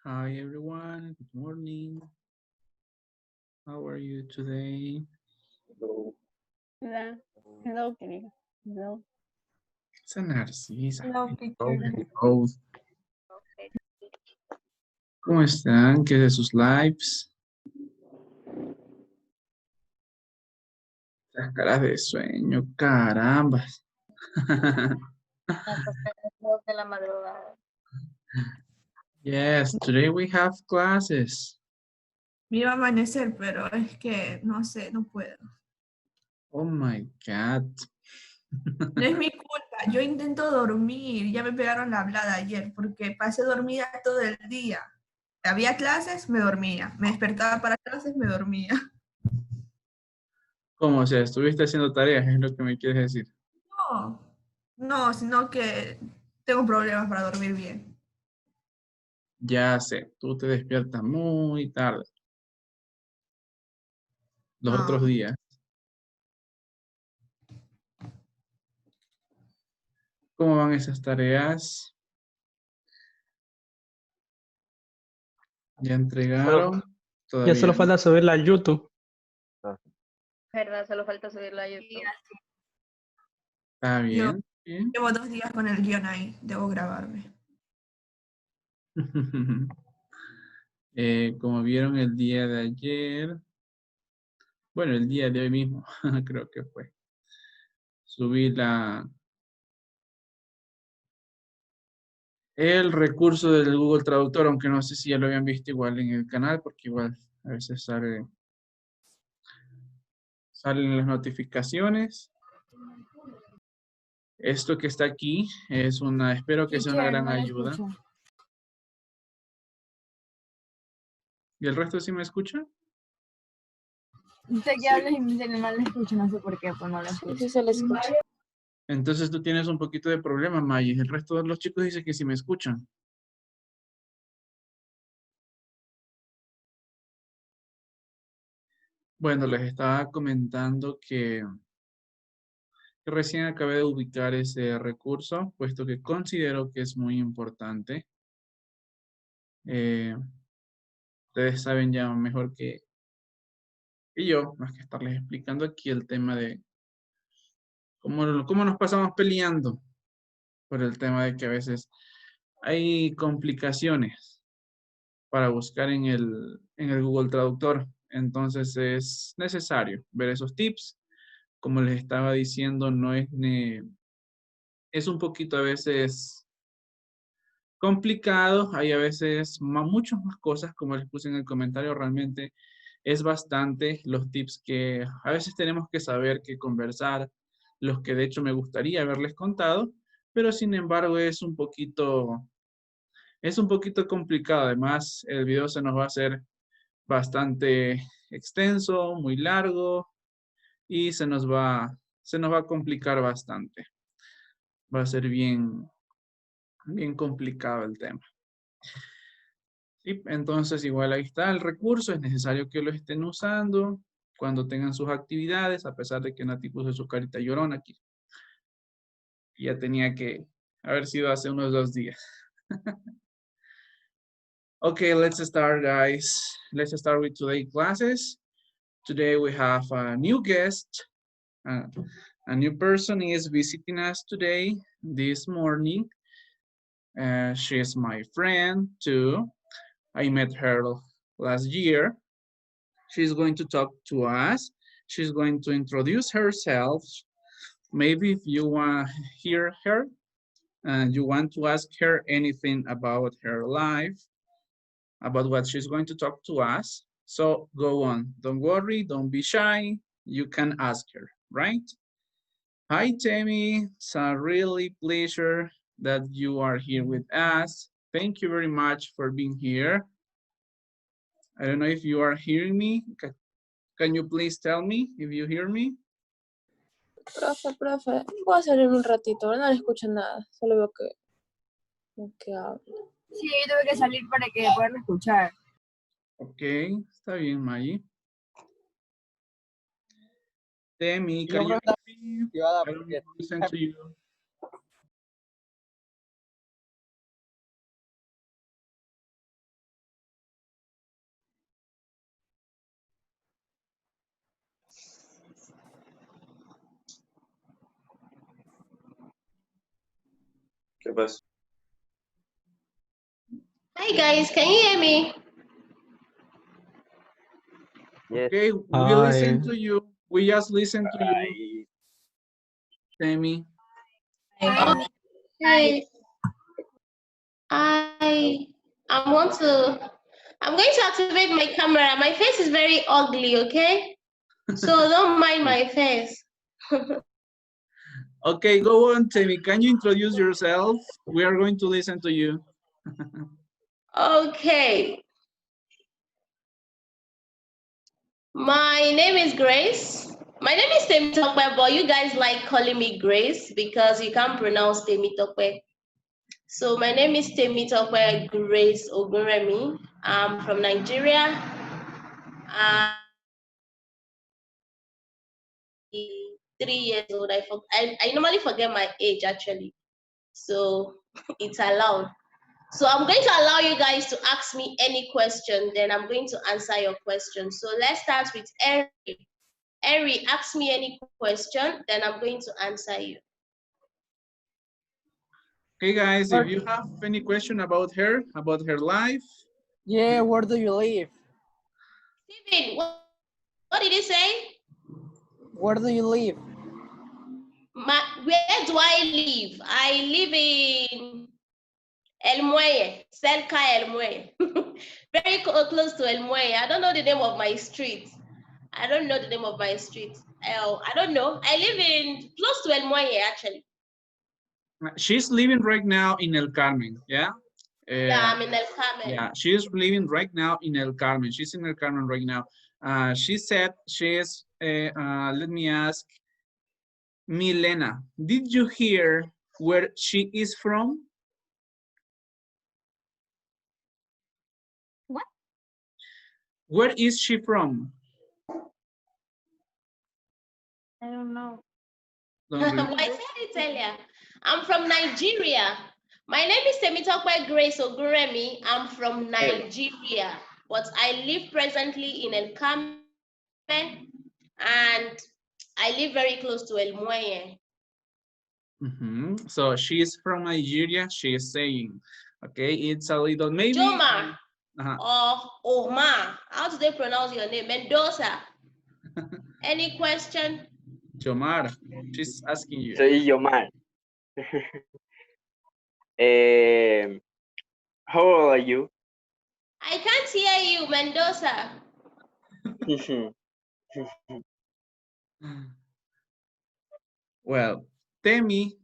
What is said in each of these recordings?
Hi everyone, good morning. How are you today? Hola. Hello, querido. Hello. It's a Narcisa. Hello, Hello, teacher. hello. ¿Cómo están? ¿Qué de sus lives? Las caras de sueño, caramba. De la madrugada. Yes, today we have classes. Me iba a amanecer, pero es que no sé, no puedo. Oh my God. No es mi culpa, yo intento dormir, ya me pegaron la hablada ayer porque pasé dormida todo el día. Había clases, me dormía. Me despertaba para clases, me dormía. ¿Cómo? O sea, estuviste haciendo tareas, es lo que me quieres decir. No, sino que tengo problemas para dormir bien. Ya sé, tú te despiertas muy tarde. Los otros No. días. ¿Cómo van esas tareas? ¿Ya entregaron? Ya solo Todavía no. falta subirla a YouTube. ¿Verdad? Solo falta subirla a YouTube. Está Yo bien, bien. llevo 2 días con el guión ahí, debo grabarme. Como vieron el día de ayer, bueno, el día de hoy mismo, creo que fue, subí el recurso del Google Traductor, aunque no sé si ya lo habían visto igual en el canal, porque igual a veces salen las notificaciones. Esto que está aquí es espero que sea una Teacher, gran no le ayuda. escucho. ¿Y el resto sí me escucha? Usted que habla y no le escucho, no sé por qué, pues no le escucho. Sí, se le escucha. Entonces tú tienes un poquito de problema, Maggie. El resto de los chicos dicen que sí me escuchan. Bueno, les estaba comentando que recién acabé de ubicar ese recurso, puesto que considero que es muy importante. Ustedes saben ya mejor que yo, más que estarles explicando aquí el tema de cómo nos pasamos peleando por el tema de que a veces hay complicaciones para buscar en el Google Traductor. Entonces es necesario ver esos tips. Como les estaba diciendo, no es un poquito a veces complicado, hay a veces muchas más cosas, como les puse en el comentario, realmente es bastante los tips que a veces tenemos que saber, que conversar, los que de hecho me gustaría haberles contado, pero sin embargo es un poquito complicado. Además, el video se nos va a hacer bastante extenso, muy largo y se nos va a complicar bastante. Va a ser bien, bien complicado el tema. ¿Sí? Entonces, igual ahí está el recurso, es necesario que lo estén usando cuando tengan sus actividades, a pesar de que Nati puso su carita llorona aquí. Ya tenía que haber sido hace unos 2 días. Okay, let's start, guys. Let's start with today's classes. Today we have a new guest. A new person is visiting us today, this morning. She is my friend too. I met her last year. She's going to talk to us. She's going to introduce herself. Maybe if you want to hear her and you want to ask her anything about her life, about what she's going to talk to us. So go on. Don't worry. Don't be shy. You can ask her, right? Hi, Tammy. It's a really pleasure that you are here with us. Thank you very much for being here. I don't know if you are hearing me. Can you please tell me if you hear me? Profe, voy a salir un ratito, no le escucho nada, solo veo que habla. Sí, yo tuve que salir para que puedan escuchar. Ok, está bien, Maggie. Temi, Yo can you creo que hear me? activada I don't porque listen to you. Hi guys, can you hear me? Okay, we Hi. listen to you. We just listen to you, Tammy. Hi. Okay. I want to I'm going to activate my camera. My face is very ugly, okay? So don't mind my face. Okay, go on, Tammy. Can you introduce yourself? We are going to listen to you. Okay. My name is Grace. My name is Temitope, but you guys like calling me Grace because you can't pronounce Temitope. So my name is Temitope Grace Oguremi. I'm from Nigeria. I'm 3 years old. I normally forget my age actually. So it's allowed. So I'm going to allow you guys to ask me any question, then I'm going to answer your question. So let's start with Henry. Henry, ask me any question, then I'm going to answer you. Okay, guys, if you have any question about her life. Yeah, where do you live? Steven, what did you say? Where do you live? Where do I live? I live in El Muelle, Cerca El Muelle. Very close to El Muelle. I don't know the name of my street. I don't know the name of my street. I don't know. I live in close to El Muelle, actually. She's living right now in El Carmen, yeah? Yeah, I'm in El Carmen. Yeah, she's living right now in El Carmen. She's in El Carmen right now. She said she's, let me ask, Milena, did you hear where she is from? What? Where is she from? I don't know. I said it earlier. I'm from Nigeria. My name is Temitope Grace Oguremi. I'm from Nigeria, but I live presently in El Carmen, and I live very close to El Muelle. So she's from Nigeria, she is saying. Okay, it's a little maybe. Joma or Oma. How do they pronounce your name? Mendoza. Any question? Jomar, she's asking you. Soy Yomar. How old are you? I can't hear you, Mendoza. Well, Temi,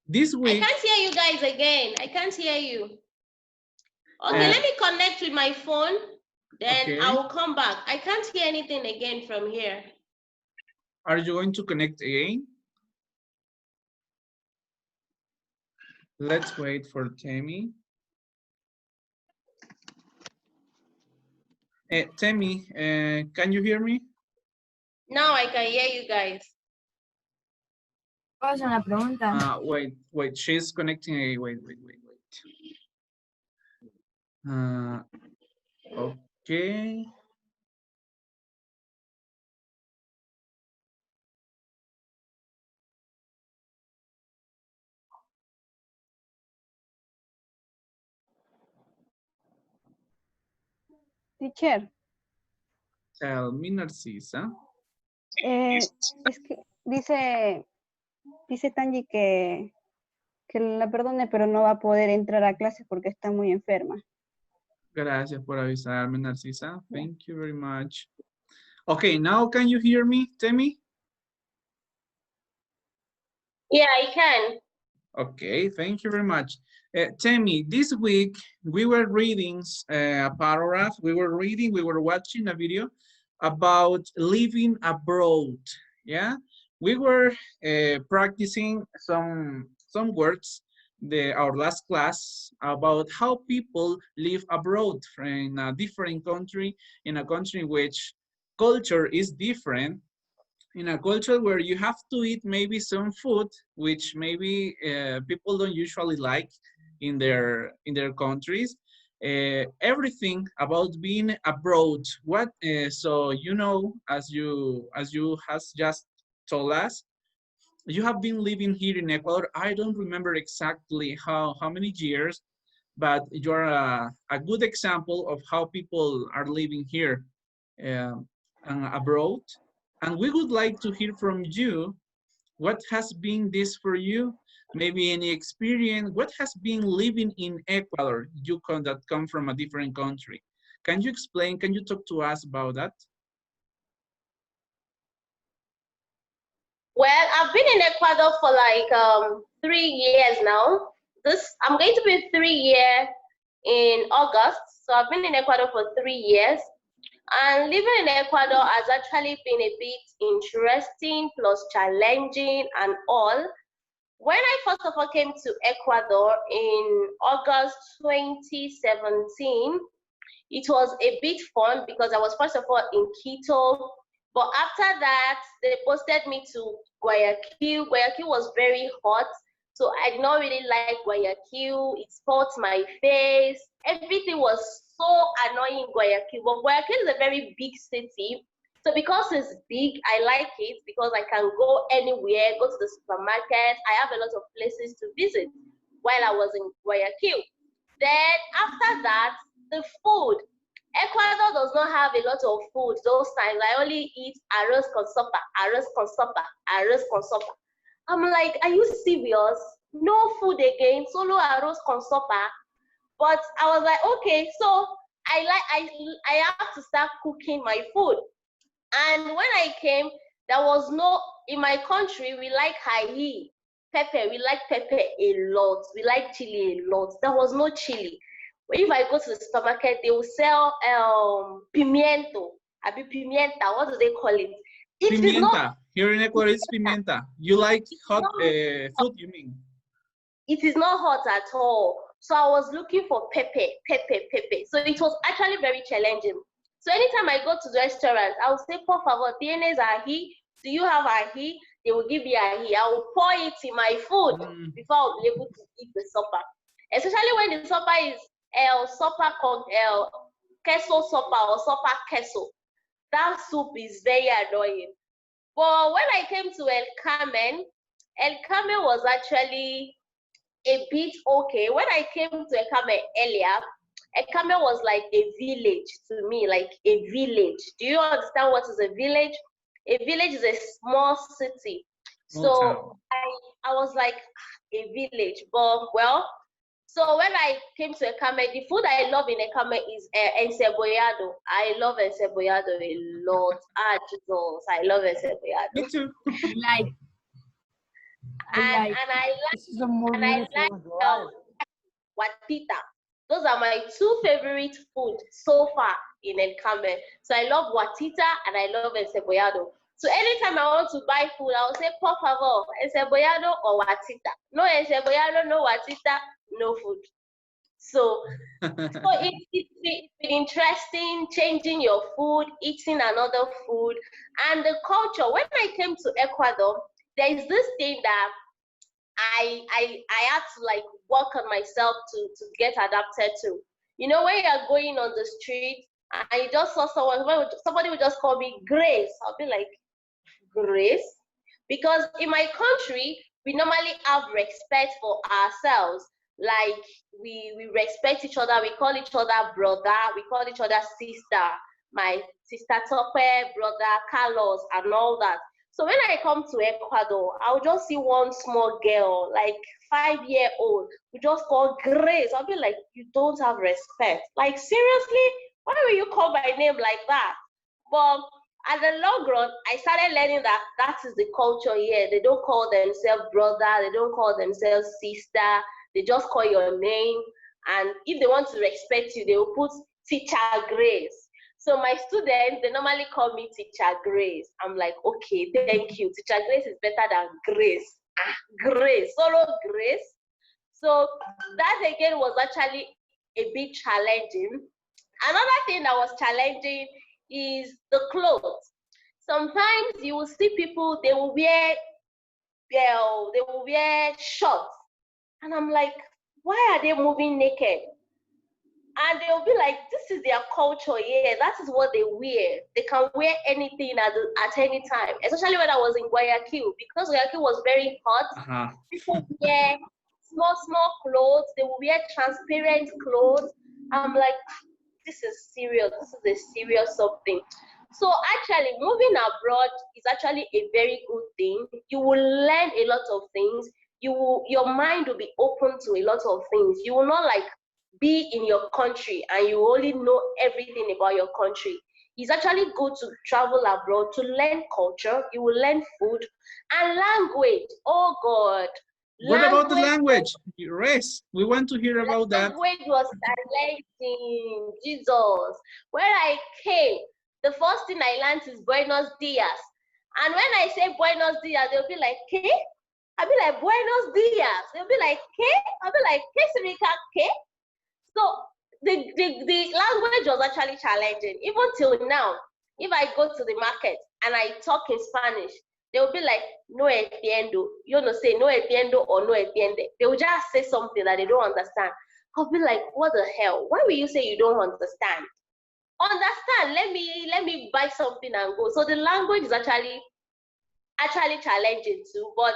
this week. I can't hear you guys again. I can't hear you. Okay, let me connect with my phone. Then okay. I will come back. I can't hear anything again from here. Are you going to connect again? Let's wait for Temi. Temi, can you hear me? Now I can hear you guys. ¿Puedo hacer una pregunta? Wait, she's connecting again. Wait. Okay. Teacher, Tell me, Narcisa. es que dice Tangi que la perdone, pero no va a poder entrar a clases porque está muy enferma. Gracias por avisarme, Narcisa. Thank you very much. Okay, now can you hear me, Temi? Yeah, I can. Okay, thank you very much. Temi, this week we were reading a paragraph. We were watching a video about living abroad. Yeah, we were practicing some words our last class about how people live abroad in a different country, in a country in which culture is different, in a culture where you have to eat maybe some food which maybe people don't usually like in their countries. Everything about being abroad. What so you know, as you has just told us, you have been living here in Ecuador. I don't remember exactly how many years, but you're a good example of how people are living here and abroad. And we would like to hear from you. What has been this for you? Maybe any experience? What has been living in Ecuador, that come from a different country? Can you explain? Can you talk to us about that? Well, I've been in Ecuador for like 3 years now. I'm going to be 3 years in August. So I've been in Ecuador for 3 years. And living in Ecuador has actually been a bit interesting plus challenging and all. When I first of all came to Ecuador in August 2017, it was a bit fun because I was first of all in Quito, but after that, they posted me to Guayaquil. Guayaquil was very hot, so I did not really like Guayaquil. It spoiled my face. Everything was so annoying in Guayaquil, but Guayaquil is a very big city. So because it's big, I like it because I can go anywhere, go to the supermarket. I have a lot of places to visit while I was in Guayaquil. Then after that, the food. Ecuador does not have a lot of food those times. I only eat arroz con sopa, arroz con sopa, arroz con sopa. I'm like, are you serious? No food again, solo arroz con sopa. But I was like, okay, so I have to start cooking my food. And when I came, there was no, in my country, we like ají, pepper. We like pepper a lot. We like chili a lot. There was no chili. If I go to the supermarket, they will sell pimiento. Pimienta, what do they call it? It Pimienta. is not, Here in Ecuador, it's pimienta. You like hot food, you mean? it is not hot at all. So I was looking for pepper. So it was actually very challenging. So anytime I go to the restaurant, I will say, por favor, tienes ají? Do you have ají? They will give me ají. I will pour it in my food before I'll be able to eat the supper. Especially when the supper is supper con queso supper or supper queso. That soup is very annoying. But when I came to El Carmen was actually a bit okay. When I came to El Carmen earlier, El Carmen was like a village to me, like a village. Do you understand what is a village? A village is a small city. So I was like a village, but well, so when I came to Ekame, the food I love in Ekame is encebollado. I love encebollado a lot. Ah, Jesus, I love encebollado. Me too. Like, And I this is a more like watita. Those are my two favorite food so far in El Carmen. So I love watita and I love encebollado. So anytime I want to buy food, I will say, por favor, encebollado or watita. No encebollado, no watita, no food. So it's been interesting changing your food, eating another food, and the culture. When I came to Ecuador, there is this thing that I had to like work on myself to get adapted to. You know, when you're going on the street and you just saw somebody would just call me Grace. I'll be like, Grace? Because in my country, we normally have respect for ourselves. Like we respect each other, we call each other brother, we call each other sister, my sister Tope, brother Carlos, and all that. So when I come to Ecuador, I'll just see one small girl, like 5-year-old, who just call Grace. I'll be like, you don't have respect. Like, seriously? Why will you call my name like that? But at the long run, I started learning that that is the culture here. They don't call themselves brother, they don't call themselves sister, they just call your name. And if they want to respect you, they will put Teacher Grace. So my students, they normally call me Teacher Grace. I'm like, okay, thank you. Teacher Grace is better than Grace. Grace, solo Grace. So that again was actually a bit challenging. Another thing that was challenging is the clothes. Sometimes you will see people, they will wear shorts. And I'm like, why are they moving naked? And they'll be like, this is their culture, yeah, that is what they wear. They can wear anything at any time, especially when I was in Guayaquil, because Guayaquil was very hot. People wear small clothes, they will wear transparent clothes. I'm like, this is serious, this is a serious something. So actually, moving abroad is actually a very good thing. You will learn a lot of things. Your mind will be open to a lot of things. You will not like be in your country and you only know everything about your country. It's actually good to travel abroad to learn culture. You will learn food and language. Oh God. What about the language? Res, we want to hear about that. Language was challenging, Jesus. When I came, the first thing I learned is Buenos Dias. And when I say Buenos Dias, they'll be like, ¿qué? I'll be like, Buenos Dias. They'll be like, ¿qué? I'll be like, ¿qué significa qué? So the language was actually challenging. Even till now, if I go to the market and I talk in Spanish, they will be like, no entiendo. You know, say no entiendo or no entiende. They will just say something that they don't understand. I'll be like, what the hell? Why will you say you don't understand? Understand. Let me buy something and go. So the language is actually challenging too. But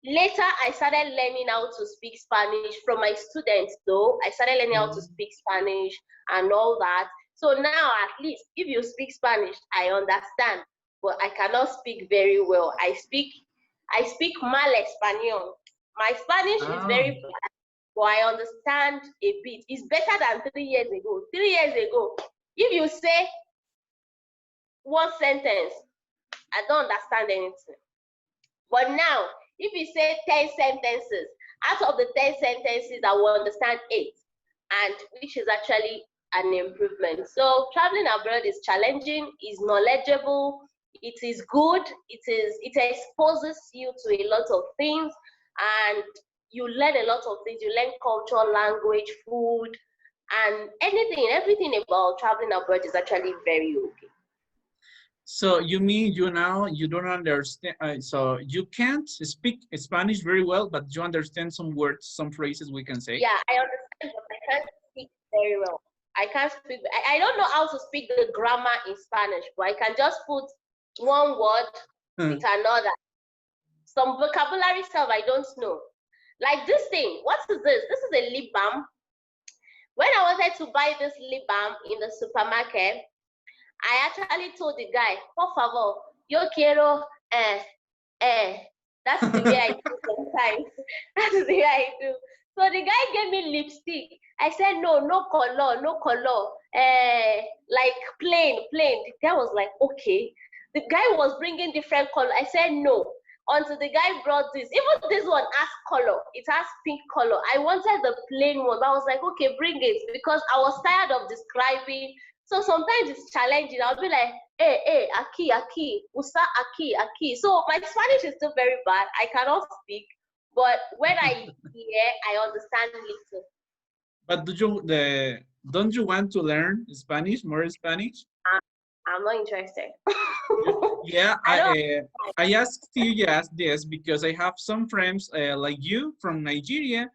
later I started learning how to speak Spanish from my students though. I started learning how to speak Spanish and all that. So now at least if you speak Spanish, I understand. But I cannot speak very well. I speak mal español. My Spanish is very bad, but I understand a bit. It's better than 3 years ago. 3 years ago, if you say one sentence, I don't understand anything. But now, if you say 10 sentences, out of the 10 sentences, I will understand 8, and which is actually an improvement. So traveling abroad is challenging, is knowledgeable. It is good. It exposes you to a lot of things, and you learn a lot of things. You learn culture, language, food, and everything about traveling abroad is actually very okay. So you mean you don't understand? So you can't speak Spanish very well, but you understand some words, some phrases we can say. Yeah, I understand, but I can't speak very well. I can't speak. I don't know how to speak the grammar in Spanish, but I can just put one word with another. Some vocabulary stuff I don't know. Like this thing, what is this? This is a lip balm. When I wanted to buy this lip balm in the supermarket, I actually told the guy, por favor, yo quiero, That's the way I do sometimes. That's the way I do. So the guy gave me lipstick. I said, no color, like plain. The guy was like, okay. The guy was bringing different color. I said, no. Until the guy brought this. Even this one has color. It has pink color. I wanted the plain one. But I was like, okay, bring it. Because I was tired of describing. So sometimes it's challenging. I'll be like, hey, aki, usa, aki. So my Spanish is still very bad. I cannot speak. But when I hear, I understand little. But don't you want to learn Spanish, more Spanish? I'm not interested. Yeah, I asked you this because I have some friends like you from Nigeria,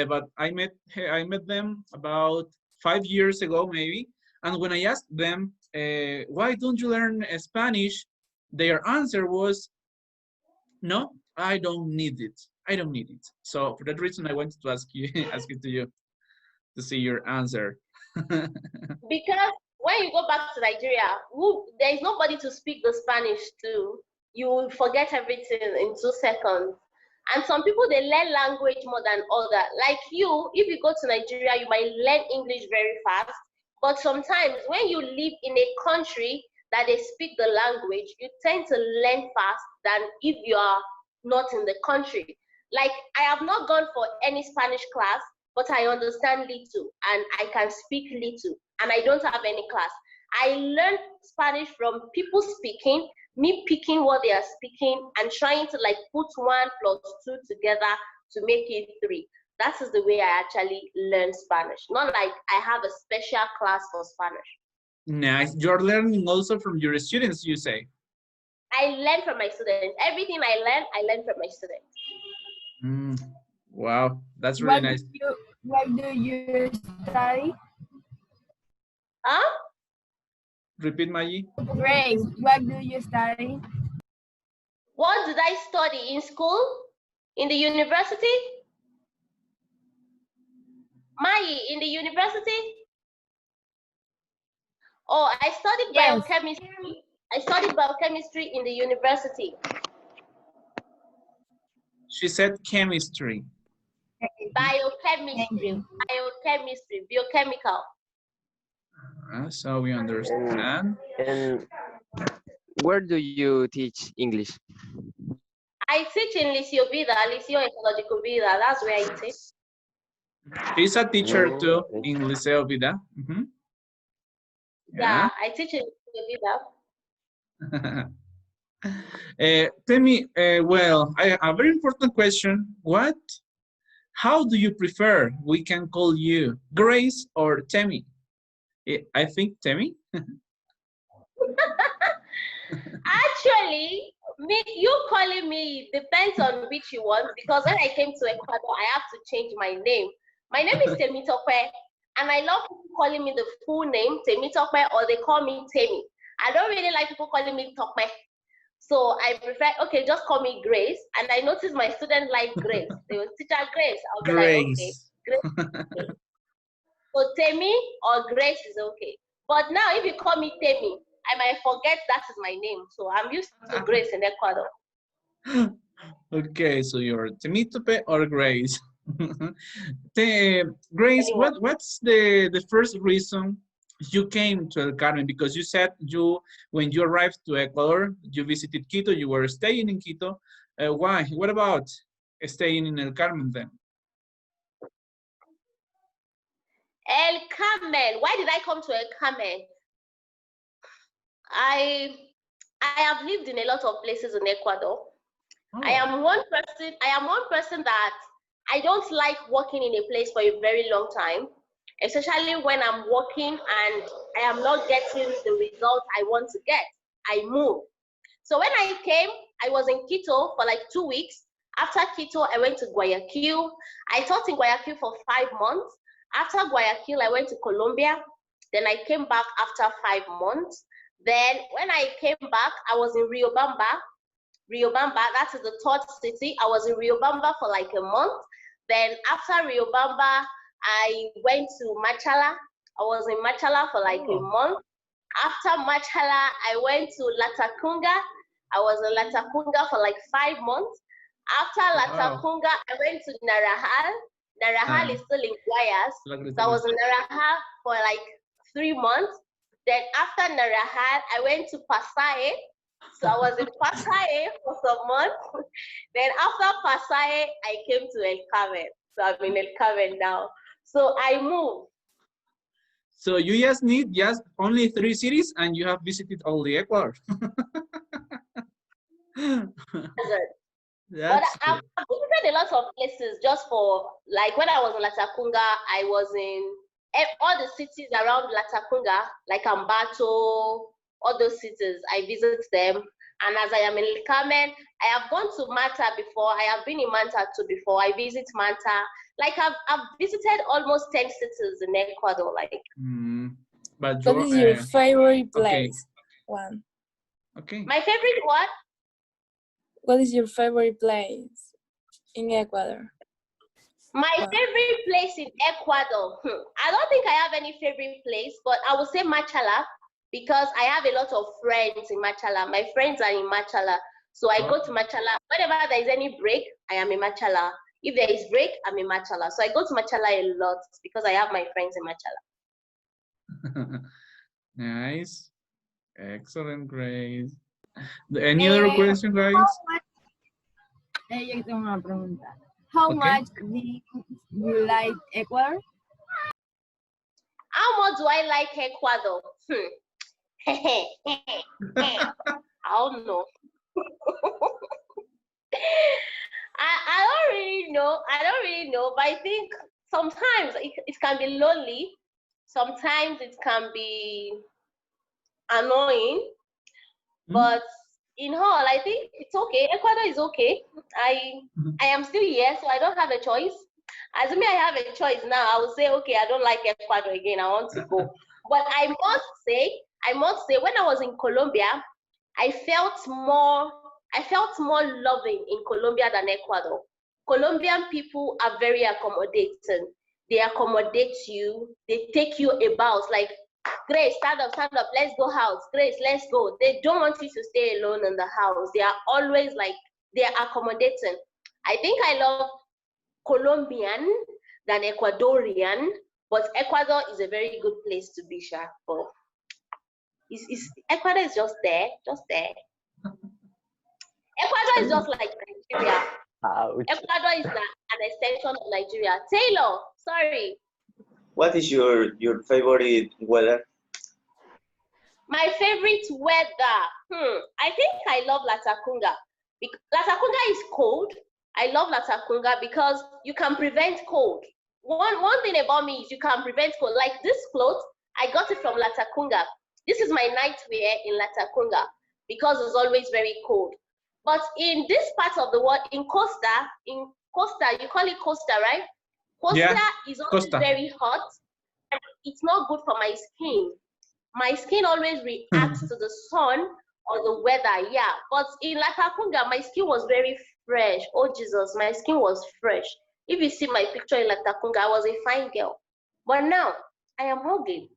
but I met them about 5 years ago maybe. And when I asked them, why don't you learn Spanish? Their answer was, no, I don't need it. I don't need it. So for that reason, I wanted to ask it to you to see your answer. Because when you go back to Nigeria, there is nobody to speak the Spanish to. You will forget everything in 2 seconds. And some people, they learn language more than others. Like you, if you go to Nigeria, you might learn English very fast. But sometimes when you live in a country that they speak the language, you tend to learn fast than if you are not in the country. Like I have not gone for any Spanish class, but I understand little and I can speak little and I don't have any class. I learned Spanish from people speaking, me picking what they are speaking and trying to like put 1 plus 2 together to make it 3. That is the way I actually learn Spanish. Not like I have a special class for Spanish. Nice. You're learning also from your students, you say? I learn from my students. Everything I learn from my students. Wow, that's really nice. What do you study? Huh? Repeat, Maggie. Grace, what do you study? What did I study in school? In the university? Mai, in the university? Oh, I studied Yes. biochemistry. I studied biochemistry in the university. She said chemistry. Biochemistry. Biochemistry. Biochemical. So we understand. And where do you teach English? I teach in Liceo Vida, Liceo Ecological Vida. That's where I teach. She's a teacher too in Liceo Vida. Yeah, I teach in Liceo Vida. Tell me, well, a very important question. How do you prefer we can call you, Grace or Temi? I think Temi. Actually, you calling me depends on which you want, because when I came to Ecuador, I have to change my name. My name is Temitope, and I love people calling me the full name, Temitope, or they call me Temi. I don't really like people calling me Tope. So I prefer, okay, just call me Grace. And I noticed my students like Grace. They will teacher Grace. I'll be like, okay, Grace. So Temi or Grace is okay. But now if you call me Temi, I might forget that is my name. So I'm used to Grace in Ecuador. Okay, so you're Temitope or Grace? Grace, what's the first reason you came to El Carmen? Because you said when you arrived to Ecuador, you visited Quito, you were staying in Quito. Why? What about staying in El Carmen then? El Carmen. Why did I come to El Carmen? I have lived in a lot of places in Ecuador. Oh. I am one person that I don't like working in a place for a very long time, especially when I'm working and I am not getting the result I want to get. I move. So when I came, I was in Quito for like 2 weeks. After Quito, I went to Guayaquil. I taught in Guayaquil for 5 months. After Guayaquil, I went to Colombia. Then I came back after 5 months. Then when I came back, I was in Riobamba. Riobamba, that is the third city. I was in Riobamba for like a month. Then after Riobamba, I went to Machala. I was in Machala for like a month. After Machala, I went to Latacunga. I was in Latacunga for like 5 months. After Latacunga, I went to Narahal. Narahal is still in Guayas. So I was in Narahal for like 3 months. Then after Narahal, I went to Pasaje. So I was in Pasaje for some months. Then after Pasaje, I came to El Carmen. So I'm in El Carmen now. So I moved. So you just need only 3 cities and you have visited all the Ecuador. But I've visited a lot of places just for, like when I was in Latacunga, I was in all the cities around Latacunga, like Ambato, all those cities, I visit them. And as I am in El Carmen, I have gone to Manta before. I have been in Manta too before. I visit Manta. Like I've visited almost 10 cities in Ecuador. Like. But what is your favorite place? One. Okay. My favorite what? What is your favorite place in Ecuador? My favorite place in Ecuador. I don't think I have any favorite place, but I would say Machala, because I have a lot of friends in Machala. My friends are in Machala. So I go to Machala. Whenever there is any break, I am in Machala. If there is break, I'm in Machala. So I go to Machala a lot because I have my friends in Machala. Nice. Excellent, Grace. Any other question, guys? Yo tengo una pregunta. How much do you like Ecuador? How much do I like Ecuador? I don't know. I don't really know. I don't really know, but I think sometimes it can be lonely. Sometimes it can be annoying. But in all, I think it's okay. Ecuador is okay. I am still here, so I don't have a choice. Assuming I have a choice now, I will say, okay, I don't like Ecuador again. I want to go. But I must say, when I was in Colombia, I felt more loving in Colombia than Ecuador. Colombian people are very accommodating. They accommodate you. They take you about, like, Grace, stand up, let's go house. Grace, let's go. They don't want you to stay alone in the house. They are always like, they are accommodating. I think I love Colombian than Ecuadorian, but Ecuador is a very good place to be, sure. But Ecuador is just there. Ecuador is just like Nigeria. Ouch. Ecuador is an extension of Nigeria. Taylor, sorry. What is your favorite weather? My favorite weather. I think I love Latacunga. Latacunga is cold. I love Latacunga because you can prevent cold. One thing about me is you can prevent cold. Like this clothes, I got it from Latacunga. This is my nightwear in Latacunga because it's always very cold. But in this part of the world, in Costa, you call it Costa, right? Costa is always very hot, and it's not good for my skin. My skin always reacts to the sun or the weather, yeah. But in Latacunga, my skin was very fresh. Oh Jesus, my skin was fresh. If you see my picture in Latacunga, I was a fine girl. But now I am ugly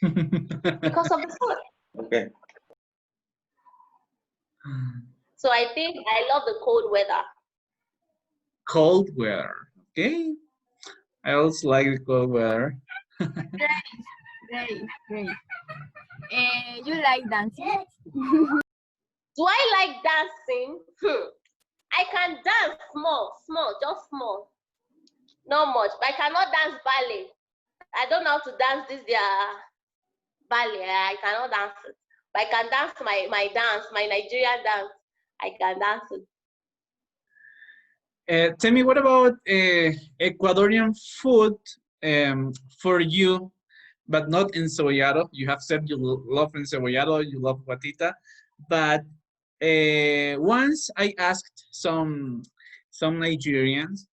because of the sun. Okay. So I think I love the cold weather. Cold weather. Okay. I also like the cold weather. Great. You like dancing? Do I like dancing? I can dance small, just small. Not much, but I cannot dance ballet. I don't know how to dance this their ballet. I cannot dance it. But I can dance my dance, my Nigerian dance. I can dance it. Tell me, what about Ecuadorian food for you, but not encebollado? You have said you love encebollado, you love guatita, but once I asked some Nigerians,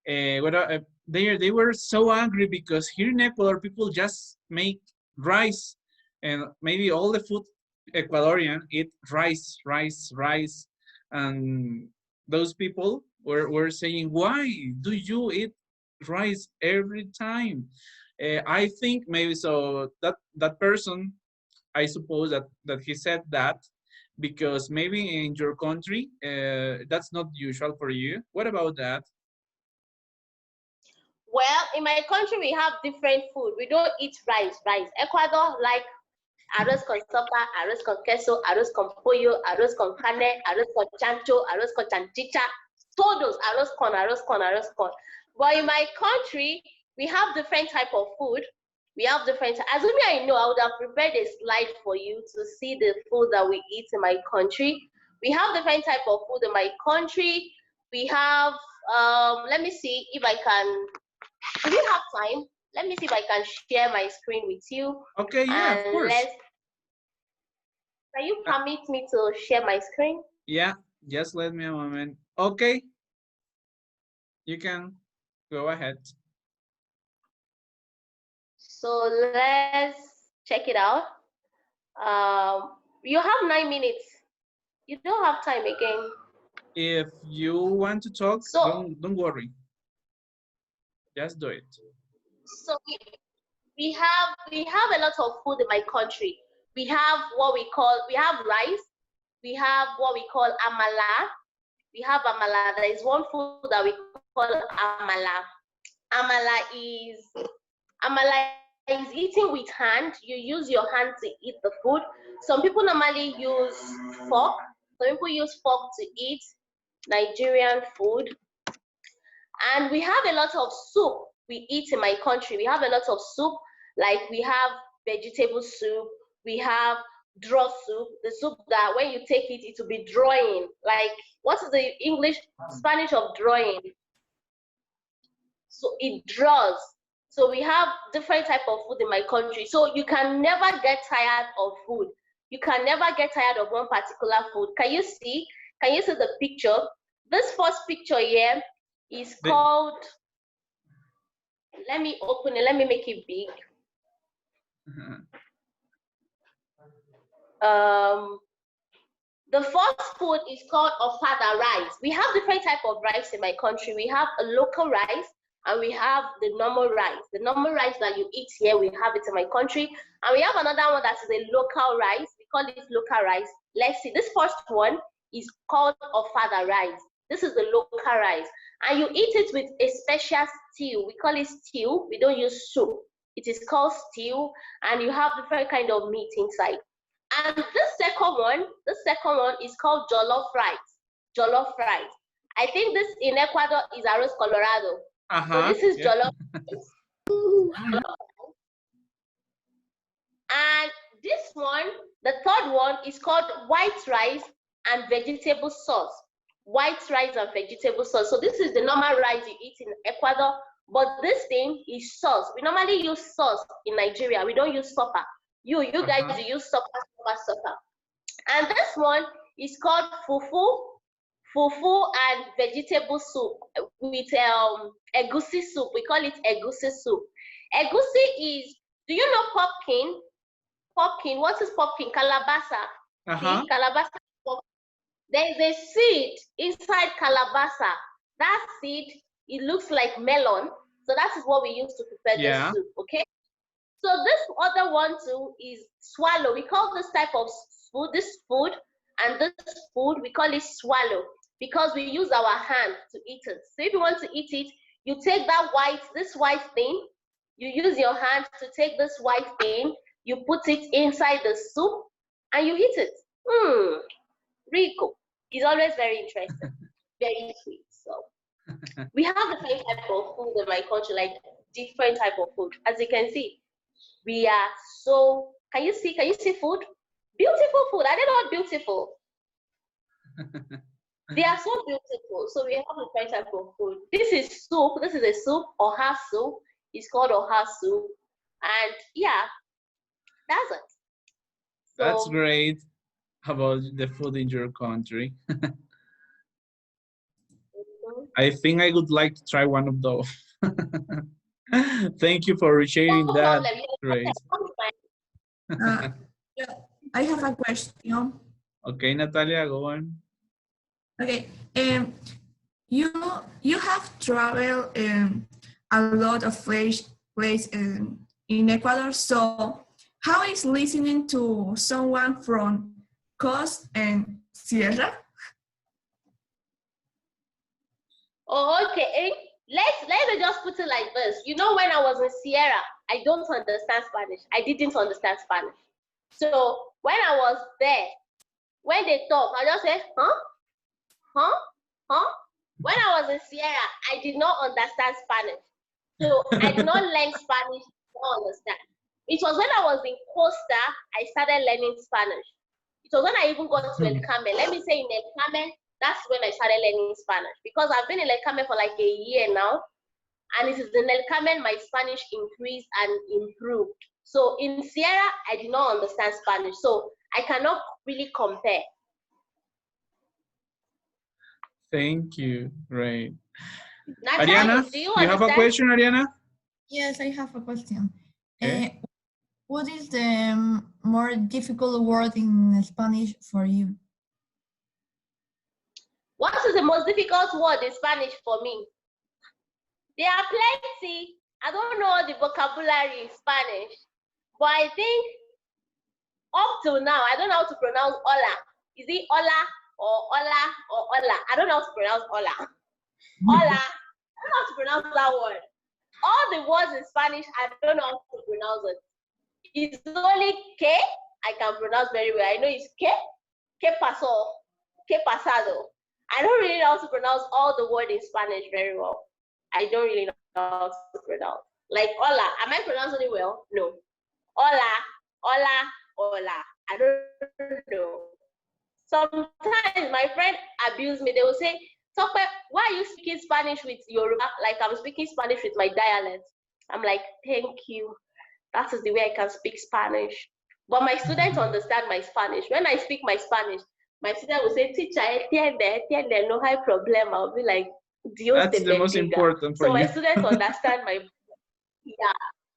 they were so angry because here in Ecuador people just make rice, and maybe all the food Ecuadorian eat rice, and those people were saying, why do you eat rice every time? I think maybe so that person, I suppose that he said that because maybe in your country that's not usual for you. What about that? Well, in my country we have different food. We don't eat rice. Ecuador like arroz con sopa, arroz con queso, arroz con pollo, arroz con carne, arroz con chancho, arroz con chanchicha, todos, arroz con. But in my country, we have different type of food. We have different, assuming I know, I would have prepared a slide for you to see the food that we eat in my country. We have different type of food in my country. We have, let me see if I can, do you have time? Let me see if I can share my screen with you. Okay, yeah, of course. Can you permit me to share my screen? Yeah, just let me a moment. Okay, you can go ahead. So let's check it out. You have 9 minutes. You don't have time again. If you want to talk, so, don't worry. Just do it. So we have a lot of food in my country. We have rice. We have what we call amala. We have amala. There is one food that we call amala. Amala is eating with hand. You use your hand to eat the food. Some people normally use fork. Some people use fork to eat Nigerian food. And we have a lot of soup we eat in my country. We have a lot of soup, like we have vegetable soup, we have draw soup, the soup that when you take it, it will be drawing. Like, what is the Spanish of drawing? So it draws. So we have different type of food in my country. So you can never get tired of food. You can never get tired of one particular food. Can you see the picture? This first picture here is called, let me open it, let me make it big. The first food is called ofada rice. We have different type of rice in my country. We have a local rice and we have the normal rice. The normal rice that you eat here, we have it in my country. And we have another one that is a local rice. We call it local rice. Let's see, this first one is called ofada rice. This is the local rice. And you eat it with a special stew. We call it stew. We don't use soup. It is called stew, and you have different kind of meat inside. And the second one is called jollof rice. Jollof rice. I think this in Ecuador is arroz colorado. So this is jollof rice. And this one, the third one, is called white rice and vegetable sauce. White rice and vegetable sauce. So this is the normal rice you eat in Ecuador, but this thing is sauce. We normally use sauce in Nigeria. We don't use supper. You guys use supper. And this one is called fufu and vegetable soup with egusi soup. We call it egusi soup. Egusi is, do you know pumpkin? Pumpkin, what is pumpkin? Calabasa. See, calabasa. There is a seed inside calabasa. That seed, it looks like melon. So that is what we use to prepare the soup, okay? So this other one too is swallow. We call this type of food, and this food, we call it swallow because we use our hand to eat it. So if you want to eat it, you take this white thing, you use your hand to take this white thing, you put it inside the soup, and you eat it. Rico. It's always very interesting, very sweet. So we have different type of food in my country, like different type of food. As you can see, we are so, can you see food? Beautiful food. Are they not beautiful? They are so beautiful. So we have different type of food. This is soup. This is a soup, oha soup. It's called oha soup. And yeah, that's it. So, that's great about the food in your country. I think I would like to try one of those. Thank you for sharing that. Great. I have a question. Okay, Natalia, go on. Okay, you have traveled a lot of place in Ecuador. So how is listening to someone from Coast and Sierra? Oh, okay. Let me just put it like this. You know, when I was in Sierra, I don't understand Spanish. I didn't understand Spanish. So when I was there, when they talk, I just say, huh? When I was in Sierra, I did not understand Spanish. So I did not learn Spanish to understand. It was when I was in Costa, I started learning Spanish. It was when I even got to El Carmen. Let me say in El Carmen, that's when I started learning Spanish, because I've been in El Carmen for like a year now, and it is in El Carmen my Spanish increased and improved. So in Sierra, I did not understand Spanish, so I cannot really compare. Thank you. Great. Natalia, Ariana, do you have a question, Ariana? Yes, I have a question. Okay. What is the more difficult word in Spanish for you? What is the most difficult word in Spanish for me? There are plenty. I don't know the vocabulary in Spanish, but I think up till now, I don't know how to pronounce hola. Is it hola or hola or hola? I don't know how to pronounce hola. Hola. I don't know how to pronounce that word. All the words in Spanish, I don't know how to pronounce it. It's only que I can pronounce very well. I know it's que pasó, que pasado. I don't really know how to pronounce all the words in Spanish very well. I don't really know how to pronounce. Like hola, am I pronouncing it well? No. Hola, hola, hola. I don't know. Sometimes my friend abuse me. They will say, Tope, why are you speaking Spanish with Yoruba? Like I'm speaking Spanish with my dialect. I'm like, thank you. That is the way I can speak Spanish. But my students understand my Spanish. When I speak my Spanish, my student will say, teacher, entiende, no hay problema. I'll be like, Dios That's te the most bendiga. important for So my you. students understand my, yeah.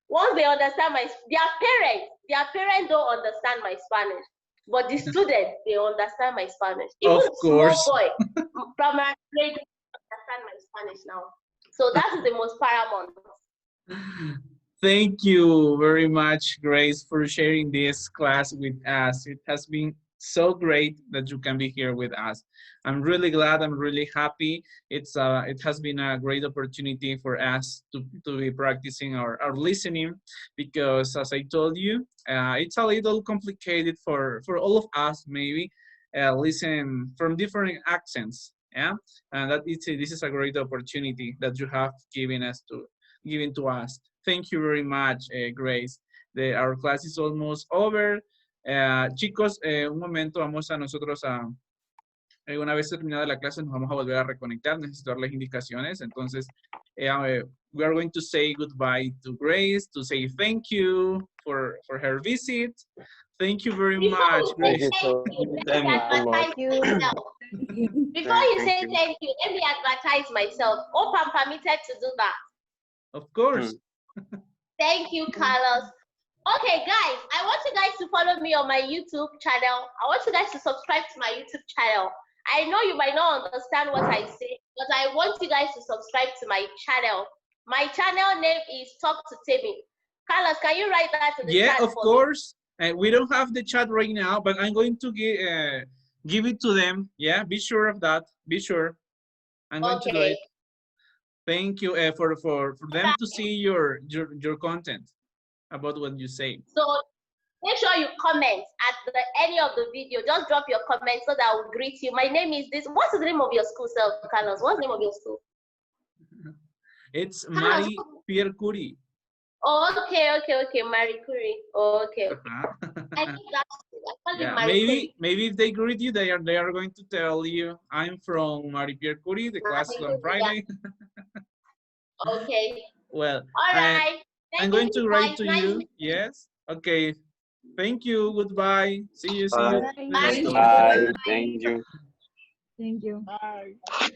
Once they understand their parents don't understand my Spanish, but the students, they understand my Spanish. Even Of small course. boy, primary grade, understand my Spanish now. So that is the most paramount. Thank you very much, Grace, for sharing this class with us. It has been so great that you can be here with us. I'm really glad, I'm really happy. It has been a great opportunity for us to be practicing our listening, because as I told you, it's a little complicated for all of us maybe, listen from different accents, yeah? And this is a great opportunity that you have given to us. Thank you very much, Grace. Our class is almost over. Chicos, un momento, vamos a nosotros a, una vez terminada la clase, nos vamos a volver a reconectar, necesito darles indicaciones. Entonces, we are going to say goodbye to Grace, to say thank you for her visit. Thank you very much, Thank Grace. you so Let me advertise much. myself. Before you Thank say you. thank you, let me advertise myself. Hope I'm permitted to do that. Of course. Thank you, Carlos. Okay, guys, I want you guys to follow me on my YouTube channel. I want you guys to subscribe to my YouTube channel. I know you might not understand what I say, but I want you guys to subscribe to my channel. My channel name is Talk to Timmy. Carlos, can you write that in the chat? Yeah, of course. We don't have the chat right now, but I'm going to give it to them. Yeah, be sure of that. Be sure. I'm going to do it. Thank you for them to see your content about what you say. So make sure you comment at the end of the video. Just drop your comment so that I will greet you. My name is this. What's the name of your school, Carlos? What's the name of your school? It's Marie Pierre Curie. Oh, okay, Marie Curie. Oh, okay. I think that's yeah, Marie maybe if they greet you, they are going to tell you, I'm from Marie Pierre Curie. The class is on Friday. Okay. Well, all right. I'm going to write to you. Yes. Okay. Thank you. Goodbye. See you. Bye. See you. Bye. Thank you. Thank you. Bye.